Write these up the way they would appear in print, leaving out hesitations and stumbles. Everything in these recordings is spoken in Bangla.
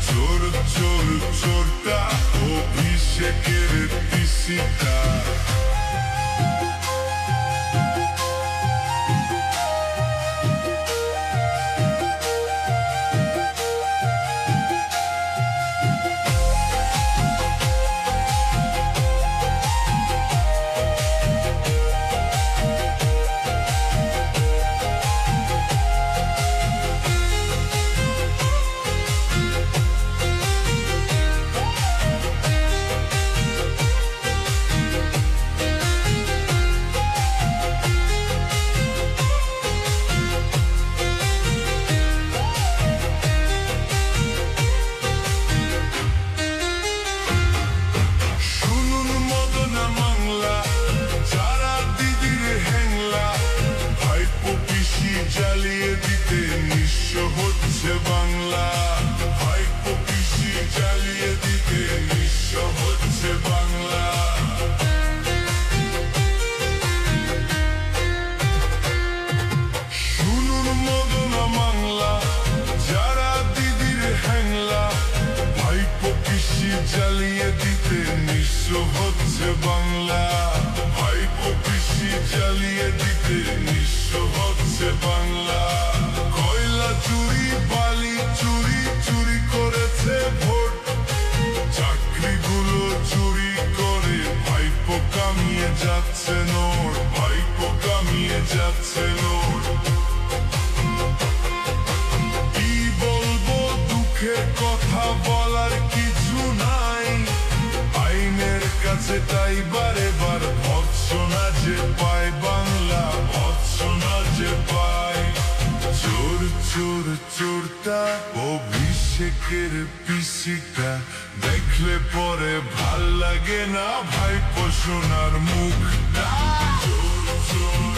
চোর চোর চোরটা অভিষেকের পিসিটা। জ্বালিয়ে দিতে নিঃস্ব হচ্ছে বাংলা, ভাইপো পিসি জ্বালিয়ে দিতে নিঃস্ব হচ্ছে বাংলা। শুনুন মদনা বাংলা, যারা দিদির হ্যাংলা, ভাইপো পিসি জ্বালিয়ে দিতে নিঃস্ব হচ্ছে বাংলা, ভাইপো পিসি জ্বালিয়ে দিতে নিঃস্ব হচ্ছে বাংলা। কয়লা চুরি বালি চুরি চুরি করেছে ভোট, চাকরিগুলো চুরি করে ভাইপো কামিয়ে যাচ্ছে নোট, ভাইপো কামিয়ে যাচ্ছে নোট। কি বলবো দুঃখের কথা বলার কিছু নাই, আইনের কাছে তাই বারে বার ভৎসনা যে পায় বাংলা, ভৎসনা যে পায়। চোর চোর চোরটা অভিষেকের পিসিটা, দেখলে পরে ভাল লাগে না ভাইপো সোনার মুখটা। চোর চোর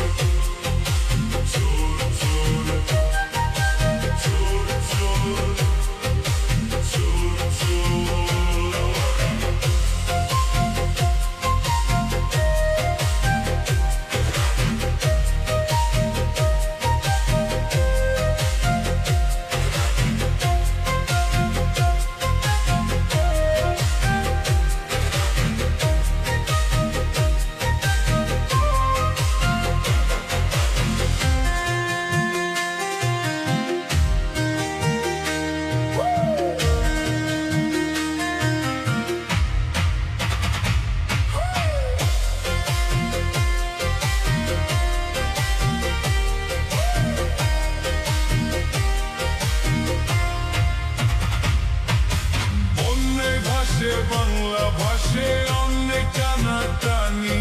চোর চোর চোর চোর চোর চোর। বাংলা ভাষে অনেক টানাটানি,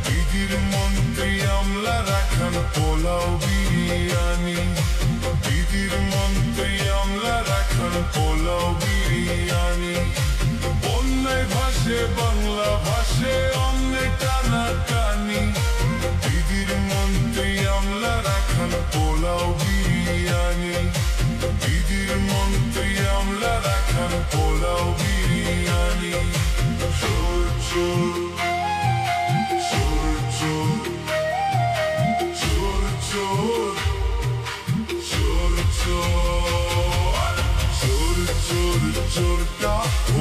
দিদির মন্ত্রী আমলা রাখান পোলাও বিরিয়ানি, দিদির মন্ত্রী আমলা রাখান পোলাও বিরিয়ানি। বন্যায় ভাষে বাংলা ভাষে অনেক টানাটানি, দিদির মন্ত্রী আমলা রাখান পোলাও বিরিয়ানি, দিদির মন্ত্রী আমলা রাখান পোলাও বিরিয়ানি। চোর চোর চোর চোর চোর চোর চোর চোর চোর চোর চোরটা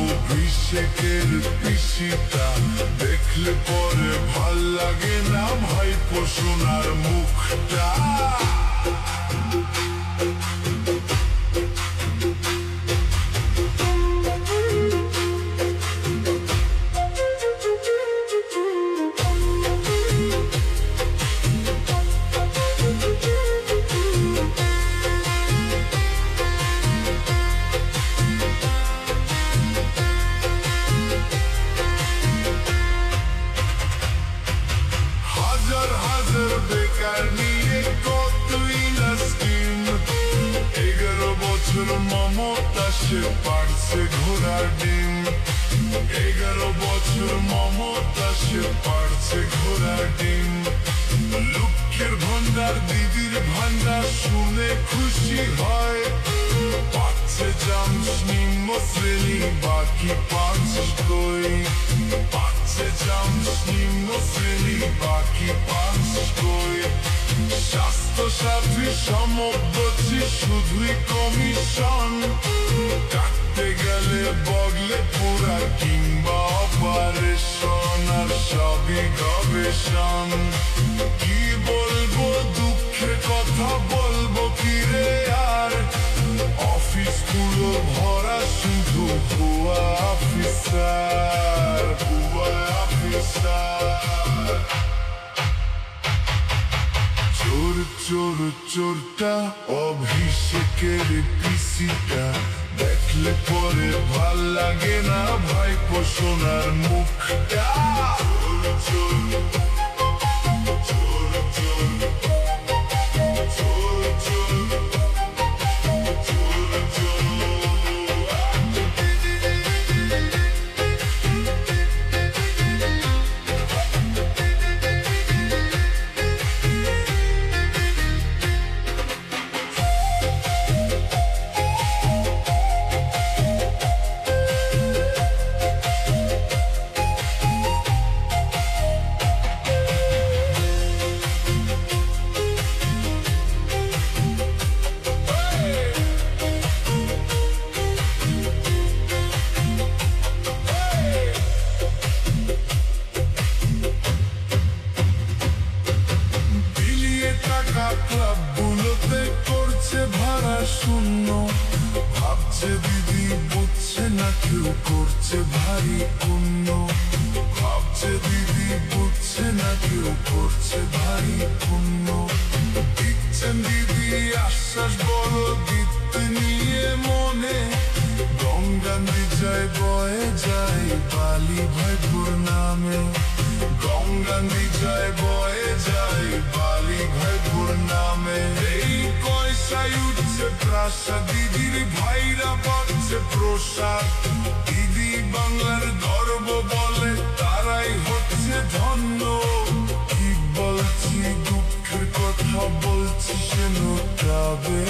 অভিষেকের পিসিটা, দেখলে পরে ভাল লাগে না ভাইপো সোনার মুখটা। বেকার নিয়ে কতই না স্কিম, 11 বছর মমতা সে পারছে ঘোড়ার ডিম, 11 বছর মমতা সে পারছে ঘোড়ার ডিম। লক্ষ্যের ভান্ডার দিদির ভান্ডার শুনে খুশি হয়, পাচ্ছে জামস নিম্ন শ্রেণী বাকি পাঁচ কই, পাচ্ছে জামস নিম্ন শ্রেণী বাকি পাঁচ কই। স্বাস্থ্য সাথী সমবচ্ছি শুধুই কমিশন, কাটতে শুধু ভুয়া অফিসার, ভুয়া অফিসার। চোর চোর চোরটা অভিষেকের পিসিটা, দেখলে পরে ভাল লাগে না ভাইপো সোনার মুখটা। চোর চোর চোর চোর চোর চোর চোর। ক্লাবগুলোতে করছে ভাড়া শূন্য, ভাবছে দিদি বুঝছে না কেউ করছে ভারী পুণ্য, ভাবছে দিদি বুঝছে না কেউ করছে ভারী পুণ্য। দিচ্ছেন দিদি আশ্বাস বড় দিতে নিয়ে মনে, গঙ্গা যায় বয়ে যায় বালি ভাইপুর নামে, গঙ্গা যায় বয়ে যায় বালি ভাইপুর নামে। এই পয়সায় উঠছে প্রাসাদ, দিদির ভাইরা পাচ্ছে প্রসাদ, দিদি বাংলার গর্ব বলে তারাই হচ্ছে ধন্য। কি বলছি দুঃখের কথা বলছি সে নোটাবে,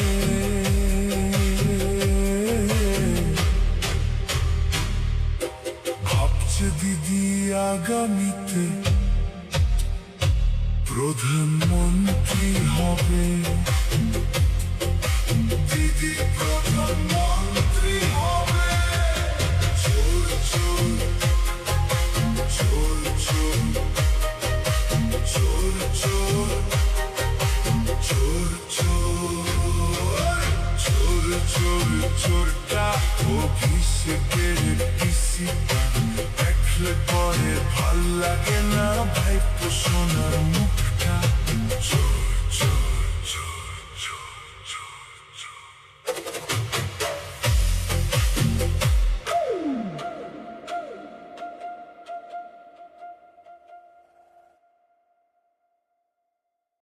ভাবছে দিদি আগামীতে প্রধানমন্ত্রী হবে, দিদি প্রধানমন্ত্রী হবে। চোর চোর চোর চোর চোর চোর চোর চোর চোর চোরটা অভিষেকের পিসিটা, দেখলে পরে ভাল লাগে না ভাইপো সোনার মুখটা। চোর